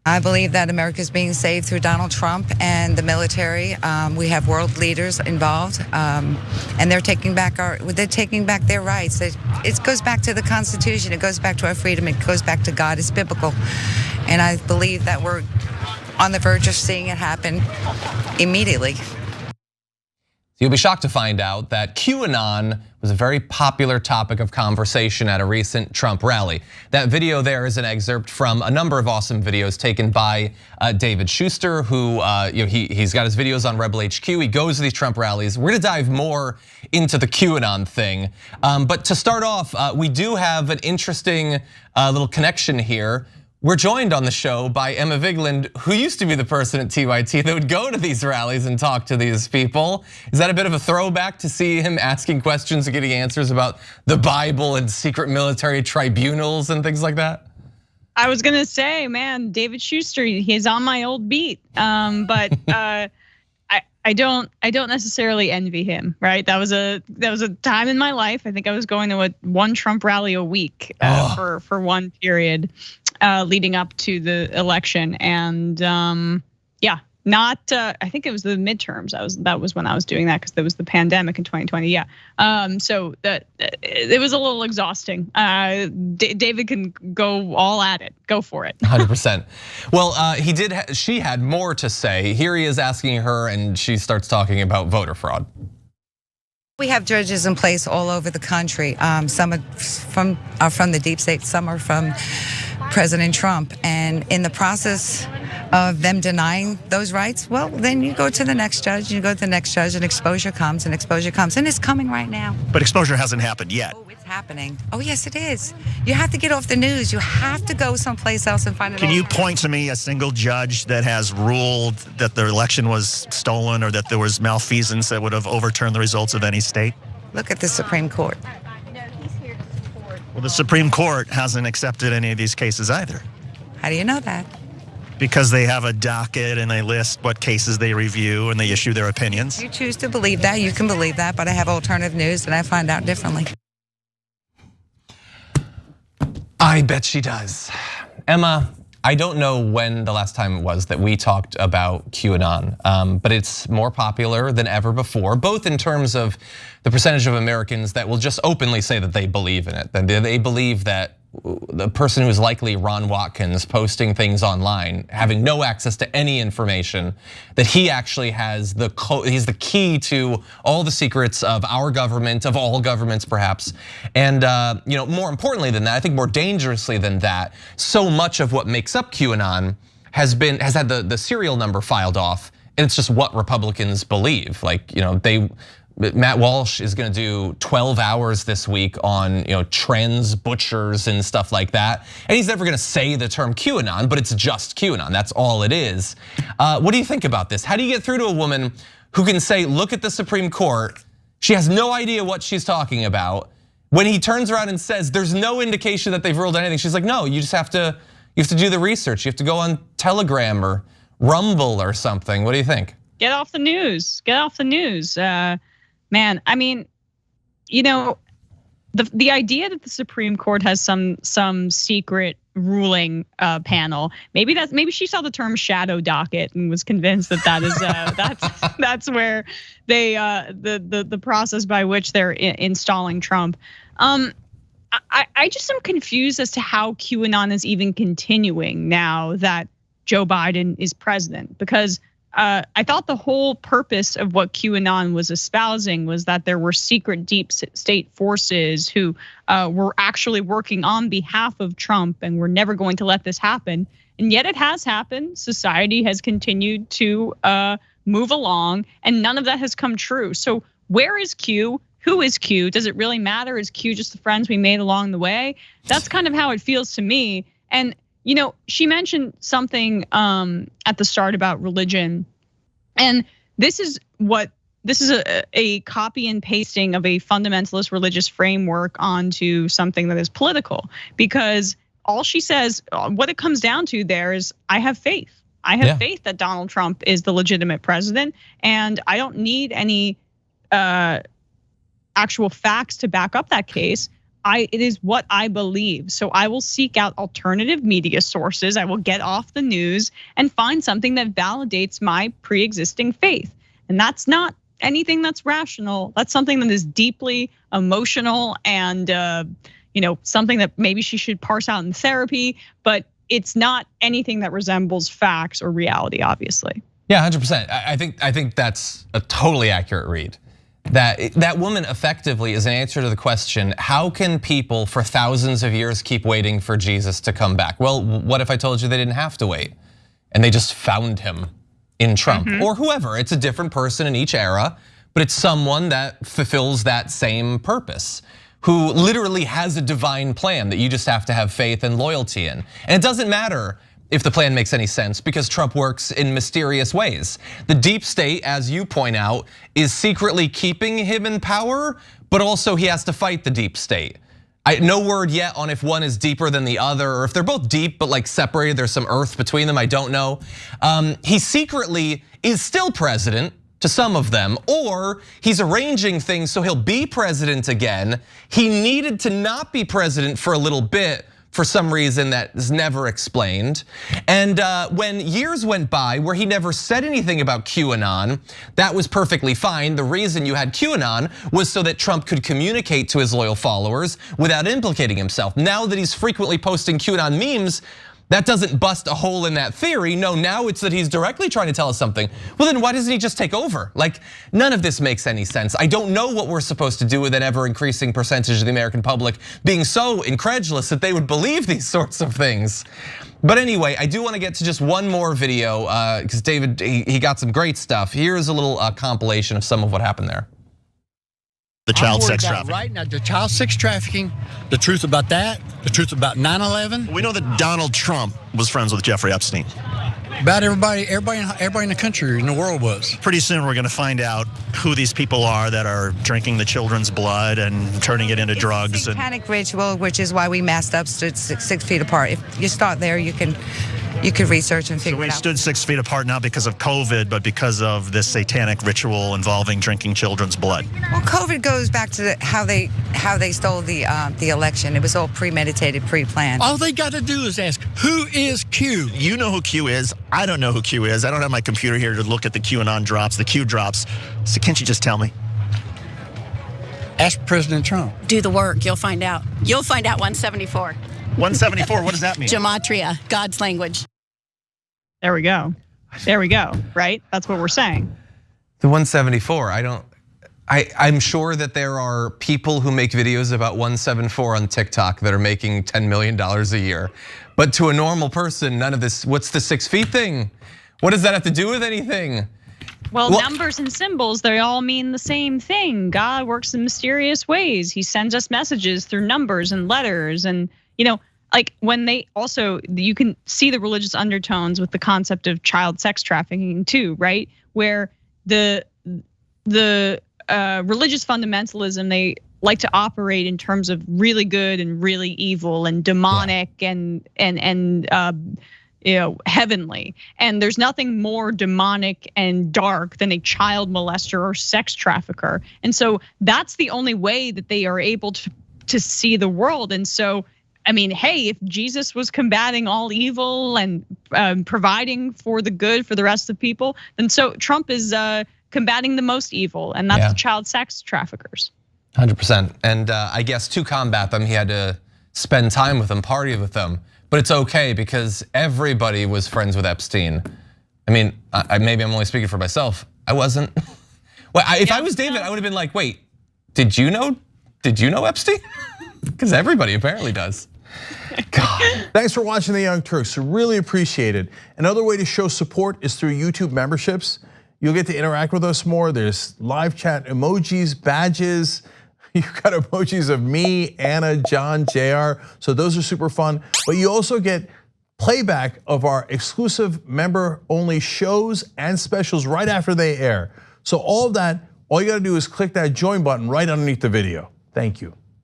I believe that America is being saved through Donald Trump and the military. We have world leaders involved, and they're taking back their rights. It goes back to the Constitution. It goes back to our freedom. It goes back to God. It's biblical, and I believe that we're on the verge of seeing it happen immediately. You'll be shocked to find out that QAnon was a very popular topic of conversation at a recent Trump rally. That video there is an excerpt from a number of awesome videos taken by David Schuster, who he's got his videos on Rebel HQ. He goes to these Trump rallies. We're gonna dive more into the QAnon thing. But to start off, we do have an interesting little connection here. We're joined on the show by Emma Vigeland, who used to be the person at TYT that would go to these rallies and talk to these people. Is that a bit of a throwback to see him asking questions and getting answers about the Bible and secret military tribunals and things like that? I was gonna say, man, David Schuster, he's on my old beat. But I don't necessarily envy him, right? That was a time in my life. I think I was going to one Trump rally a week for one period. Leading up to the election, and yeah, I think it was the midterms. That was when I was doing that because there was the pandemic in 2020. Yeah, so that it was a little exhausting. David can go all at it. Go for it. 100%. Well, she had more to say. Here he is asking her, and she starts talking about voter fraud. We have judges in place all over the country. Some are from the deep state. Some are from President Trump, and in the process of them denying those rights, well, then you go to the next judge, and exposure comes, and it's coming right now. But exposure hasn't happened yet. Oh, it's happening. Oh, yes, it is. You have to get off the news. You have to go someplace else and find it. Can you point to me a single judge that has ruled that the election was stolen or that there was malfeasance that would have overturned the results of any state? Look at the Supreme Court. Well, the Supreme Court hasn't accepted any of these cases either. How do you know that? Because they have a docket and they list what cases they review and they issue their opinions. You choose to believe that, you can believe that, but I have alternative news and I find out differently. I bet she does. Emma, I don't know when the last time it was that we talked about QAnon, but it's more popular than ever before, both in terms of the percentage of Americans that will just openly say that they believe in it, that they believe that the person who is likely Ron Watkins posting things online, having no access to any information, that he actually has he's the key to all the secrets of our government, of all governments perhaps. And more importantly than that, I think more dangerously than that, so much of what makes up QAnon has had the serial number filed off, and it's just what Republicans believe. Matt Walsh is gonna do 12 hours this week on trans butchers and stuff like that. And he's never gonna say the term QAnon, but it's just QAnon, that's all it is. What do you think about this? How do you get through to a woman who can say, look at the Supreme Court, she has no idea what she's talking about. When he turns around and says, there's no indication that they've ruled anything, she's like, no, you just have to do the research. You have to go on Telegram or Rumble or something. What do you think? Get off the news, get off the news. Man, I mean, the idea that the Supreme Court has some secret ruling panel. Maybe she saw the term shadow docket and was convinced that is that's where they the process by which they're installing Trump. I just am confused as to how QAnon is even continuing now that Joe Biden is president, because I thought the whole purpose of what QAnon was espousing was that there were secret deep state forces who were actually working on behalf of Trump and were never going to let this happen. And yet it has happened. Society has continued to move along and none of that has come true. So where is Q? Who is Q? Does it really matter? Is Q just the friends we made along the way? That's kind of how it feels to me. And she mentioned something at the start about religion, and this is a copy and pasting of a fundamentalist religious framework onto something that is political. Because all she says, what it comes down to there is, I have faith. I have faith that Donald Trump is the legitimate president, and I don't need any actual facts to back up that case. it is what I believe. So I will seek out alternative media sources. I will get off the news and find something that validates my pre-existing faith. And that's not anything that's rational. That's something that is deeply emotional and something that maybe she should parse out in therapy, but it's not anything that resembles facts or reality, obviously. Yeah, 100%. I think that's a totally accurate read. That woman effectively is an answer to the question, how can people for thousands of years keep waiting for Jesus to come back? Well, what if I told you they didn't have to wait and they just found him in Trump or whoever? It's a different person in each era, but it's someone that fulfills that same purpose, who literally has a divine plan that you just have to have faith and loyalty in. And it doesn't matter if the plan makes any sense, because Trump works in mysterious ways. The deep state, as you point out, is secretly keeping him in power, but also he has to fight the deep state. No word yet on if one is deeper than the other, or if they're both deep but like separated, there's some earth between them, I don't know. He secretly is still president to some of them, or he's arranging things so he'll be president again. He needed to not be president for a little bit for some reason that is never explained. And when years went by where he never said anything about QAnon, that was perfectly fine. The reason you had QAnon was so that Trump could communicate to his loyal followers without implicating himself. Now that he's frequently posting QAnon memes, that doesn't bust a hole in that theory. No, now it's that he's directly trying to tell us something. Well, then why doesn't he just take over? Like, none of this makes any sense. I don't know what we're supposed to do with an ever increasing percentage of the American public being so incredulous that they would believe these sorts of things. But anyway, I do want to get to just one more video because David, he got some great stuff. Here's a little compilation of some of what happened there. The child sex trafficking. Right now, the child sex trafficking, the truth about that, the truth about 9/11. We know that Donald Trump was friends with Jeffrey Epstein. About everybody in the country, in the world was. Pretty soon we're going to find out who these people are that are drinking the children's blood and turning it into drugs. It's a satanic ritual, which is why we masked up, stood 6 feet apart. If you start there, you could research and figure it out. So we stood 6 feet apart not because of COVID, but because of this satanic ritual involving drinking children's blood. Well, COVID goes back to how they stole the election. It was all premeditated, pre-planned. All they got to do is ask, who is Q? You know who Q is. I don't know who Q is. I don't have my computer here to look at the QAnon drops, the Q drops. So can't you just tell me? Ask President Trump. Do the work, you'll find out. You'll find out 174. 174, what does that mean? Gematria, God's language. There we go, right? That's what we're saying. The 174, I'm sure that there are people who make videos about 174 on TikTok that are making $10 million a year. But to a normal person, none of this, what's the 6 feet thing? What does that have to do with anything? Well, numbers and symbols, they all mean the same thing. God works in mysterious ways. He sends us messages through numbers and letters. And like when they also, you can see the religious undertones with the concept of child sex trafficking too, right? Where the religious fundamentalism, they like to operate in terms of really good and really evil and demonic and heavenly. And there's nothing more demonic and dark than a child molester or sex trafficker. And so that's the only way that they are able to see the world. And so, I mean, hey, if Jesus was combating all evil and providing for the good for the rest of people, then so Trump is combating the most evil, and that's the child sex traffickers. 100%. And I guess to combat them, he had to spend time with them, party with them. But it's okay because everybody was friends with Epstein. I mean, maybe I'm only speaking for myself. I wasn't. Well, if I was David, I would have been like, wait, did you know Epstein? Because everybody apparently does. God. Thanks for watching the Young Turks. Really appreciate it. Another way to show support is through YouTube memberships. You'll get to interact with us more. There's live chat emojis, badges. You've got emojis of me, Anna, John, JR. So those are super fun. But you also get playback of our exclusive member-only shows and specials right after they air. So all of that, all you gotta do is click that join button right underneath the video. Thank you.